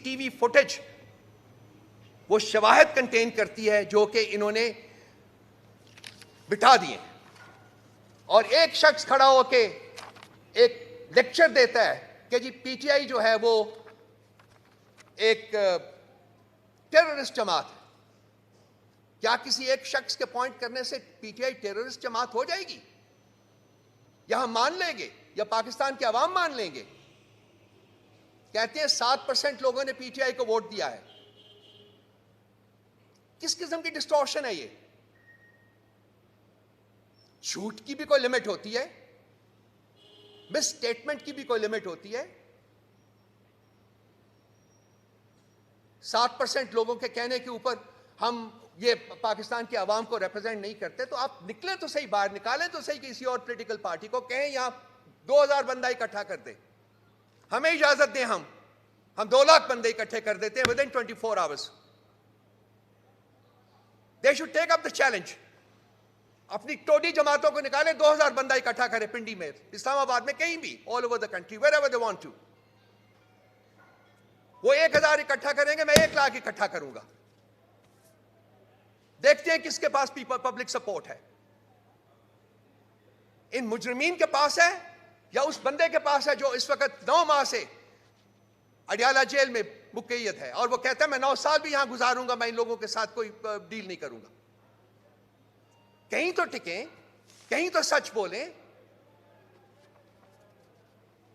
TV footage वो शवाहिद contain करती है जो कि इन्होंने बिठा दिए और एक शख्स खड़ा होके एक लेक्चर देता है कि जी पीटीआई जो है वो एक टेररिस्ट जमात है। क्या किसी एक शख्स के पॉइंट करने से पीटीआई टेररिस्ट जमात हो जाएगी? या हम मान लेंगे या पाकिस्तान के अवाम मान लेंगे? कहते हैं 7% लोगों ने पीटीआई को वोट दिया है। किस किस्म की डिस्टॉर्शन है ये? झूठ की भी कोई लिमिट होती है, मिस स्टेटमेंट की भी कोई लिमिट होती है। 7% लोगों के कहने के ऊपर हम ये पाकिस्तान के अवाम को रिप्रेजेंट नहीं करते, तो आप निकले तो सही, बाहर निकालें तो सही किसी और पॉलिटिकल पार्टी को, कहें यहां 2000 बंदा इकट्ठा कर दे, हमें इजाजत दें, हम 2 लाख बंदे इकट्ठे कर देते हैं within 24 hours. They should take up the challenge. अपनी टोडी जमातों को निकाले, 2000 बंदा इकट्ठा करे पिंडी में, इस्लामाबाद में, कहीं भी, all over the country, wherever they want to. वो 1000 इकट्ठा करेंगे, मैं 1 लाख इकट्ठा करूंगा। देखते हैं किसके पास पब्लिक सपोर्ट है। इन मुजरिमीन के पास है या उस बंदे के पास है जो इस वक्त 9 माह से अडियाला जेल में मुक़य्यद है और वो कहता है मैं 9 साल भी यहां गुजारूंगा, मैं इन लोगों के साथ कोई डील नहीं करूंगा। कहीं तो टिकें, कहीं तो सच बोलें।